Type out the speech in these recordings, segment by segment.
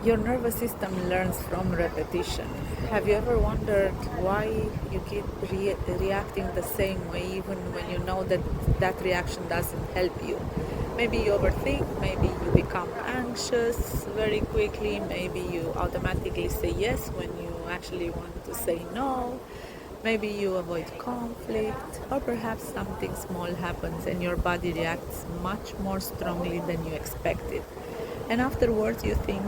Your nervous system learns from repetition. Have you ever wondered why you keep reacting the same way even when you know that that reaction doesn't help you? Maybe you overthink, maybe you become anxious very quickly, maybe you automatically say yes when you actually want to say no. Maybe you avoid conflict, or perhaps something small happens and your body reacts much more strongly than you expected. And afterwards you think,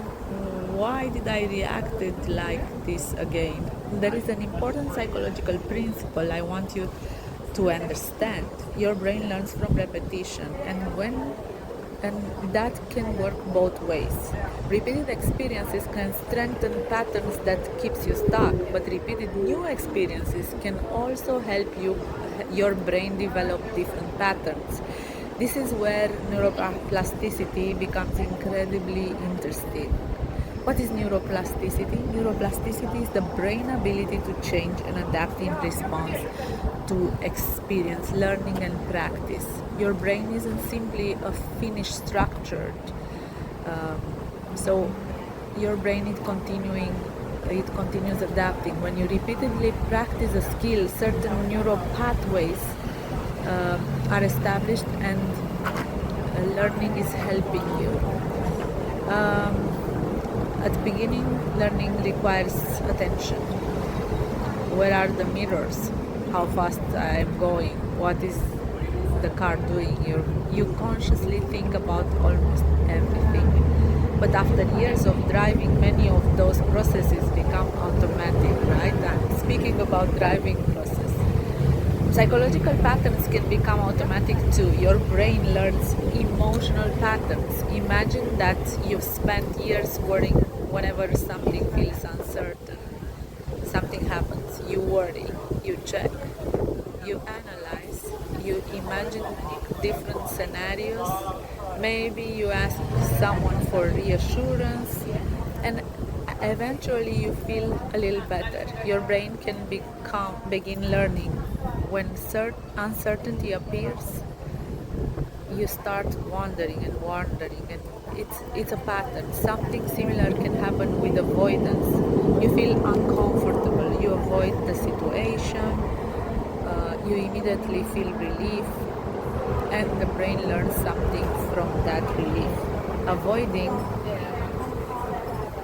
why did I reacted like this again? There is an important psychological principle I want you to understand. Your brain learns from repetition, and that can work both ways. Repeated experiences can strengthen patterns that keeps you stuck, but repeated new experiences can also help your brain develop different patterns. This is where neuroplasticity becomes incredibly interesting. What is neuroplasticity? Neuroplasticity is the brain ability to change and adapt in response to experience, learning, and practice. Your brain isn't simply a finished structure. Um, so your brain is it continues adapting. When you repeatedly practice a skill, certain neural pathways are established, and learning is helping you. At the beginning, learning requires attention. Where are the mirrors? How fast I am going? What is the car doing? You consciously think about almost everything. But after years of driving, many of those processes become automatic, right? I'm speaking about driving process. Psychological patterns can become automatic too. Your brain learns emotional patterns. Imagine that you've spent years worrying whenever something feels uncertain. Something happens, you worry, you check, you analyze, you imagine different scenarios. Maybe you ask someone for reassurance, and eventually you feel a little better. Your brain can begin learning. When uncertainty appears, you start wondering, and it's a pattern. Something similar can happen with avoidance. You feel uncomfortable, you avoid the situation, you immediately feel relief, and the brain learns something from that relief. Avoiding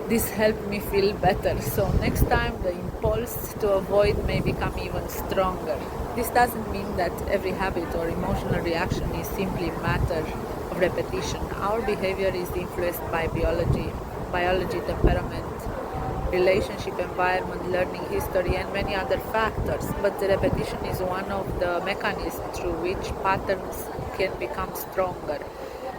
this helped me feel better, so next time the impulse to avoid may become even stronger. This doesn't mean that every habit or emotional reaction is simply a matter of repetition. Our behavior is influenced by biology, temperament, relationship, environment, learning history, and many other factors. But the repetition is one of the mechanisms through which patterns can become stronger.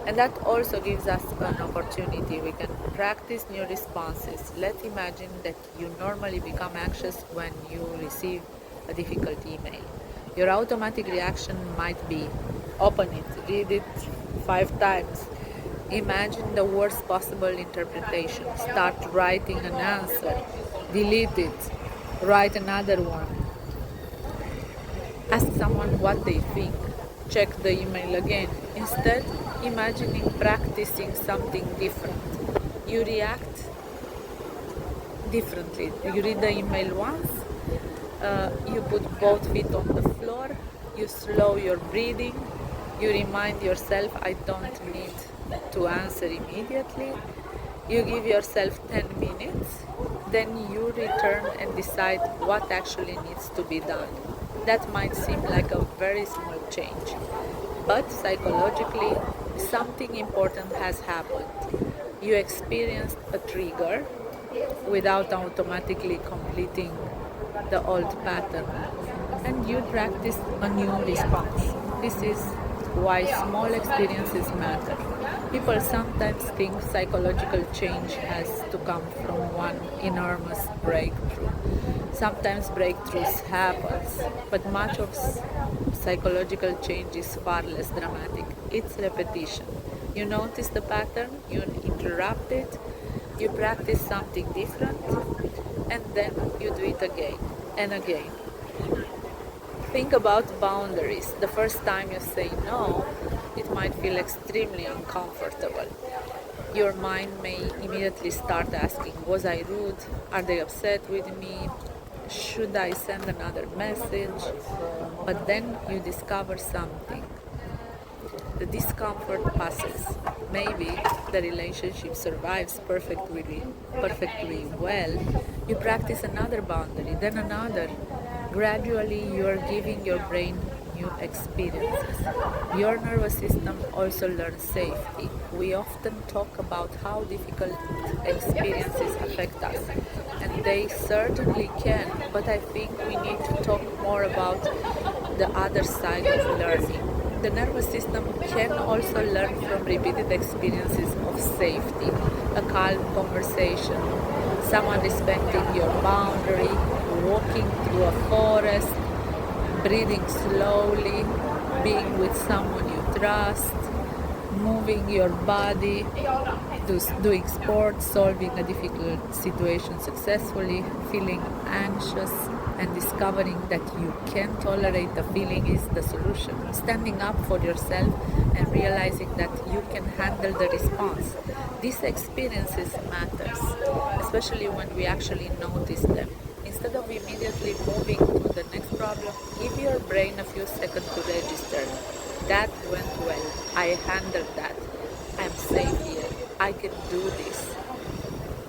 And that also gives us an opportunity. We can practice new responses. Let's imagine that you normally become anxious when you receive a difficult email. Your automatic reaction might be open it, read it 5 times, imagine the worst possible interpretation, start writing an answer, delete it, write another one, ask someone what they think, check the email again. Instead, imagining practicing something different. You react differently. You read the email once, you put both feet on the floor, you slow your breathing, you remind yourself, I don't need to answer immediately. You give yourself 10 minutes, then you return and decide what actually needs to be done. That might seem like a very small change, but psychologically, something important has happened. You experienced a trigger without automatically completing the old pattern, and you practice a new response. This is why small experiences matter. People sometimes think psychological change has to come from one enormous breakthrough. Sometimes breakthroughs happens, but much of psychological change is far less dramatic. It's repetition. You notice the pattern, you interrupt it, you practice something different, and then you do it again and again. Think about boundaries. The first time you say no, it might feel extremely uncomfortable. Your mind may immediately start asking, was I rude? Are they upset with me? Should I send another message? But then you discover something. The discomfort passes. Maybe the relationship survives perfectly well. You practice another boundary, then another. Gradually, you are giving your brain new experiences. Your nervous system also learns safety. We often talk about how difficult experiences affect us, and they certainly can, but I think we need to talk more about the other side of learning. The nervous system can also learn from repeated experiences of safety, a calm conversation, someone respecting your boundary, walking through a forest, breathing slowly, being with someone you trust, moving your body, doing sports, solving a difficult situation successfully, feeling anxious, and discovering that you can tolerate the feeling is the solution. Standing up for yourself and realizing that you can handle the response. These experiences matters, especially when we actually notice them. Instead of immediately moving to the next problem, give your brain a few seconds to register. That went well. I handled that. I'm safe here. I can do this.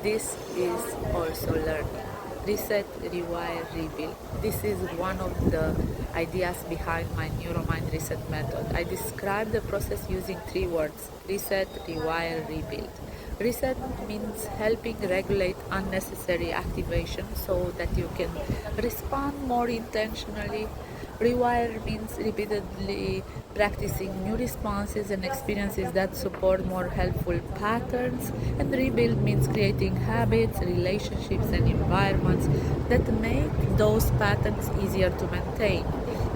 This is also learning. Reset, rewire, rebuild. This is one of the ideas behind my Neuro Mind Reset method. I describe the process using 3 words: reset, rewire, rebuild. Reset means helping regulate unnecessary activation so that you can respond more intentionally. Rewire means repeatedly practicing new responses and experiences that support more helpful patterns. And rebuild means creating habits, relationships, and environments that make those patterns easier to maintain.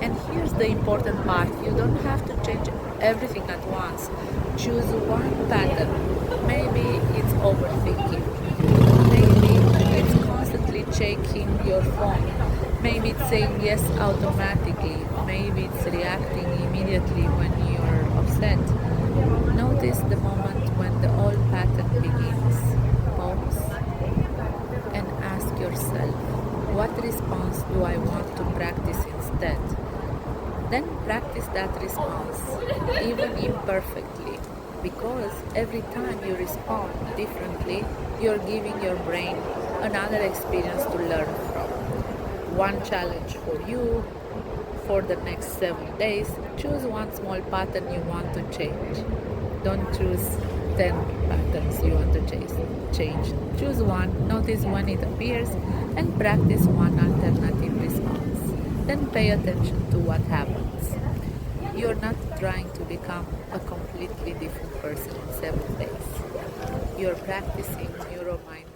And here's the important part: you don't have to change everything at once. Choose one pattern. Maybe it's overthinking. Maybe it's constantly checking your phone. Maybe it's saying yes automatically. Maybe it's reacting immediately when you're upset. Notice the moment when the old pattern begins. Pause and ask yourself, what response do I want to practice instead? Then practice that response, even imperfectly, because every time you respond differently, you're giving your brain another experience to learn from. One challenge for you for the next 7 days. Choose one small pattern you want to change. Don't choose 10 patterns you want to change. Choose one, notice when it appears, and practice one alternative response. Then pay attention to what happens. You're not trying to become a completely different person in 7 days. You're practicing neuromindfulness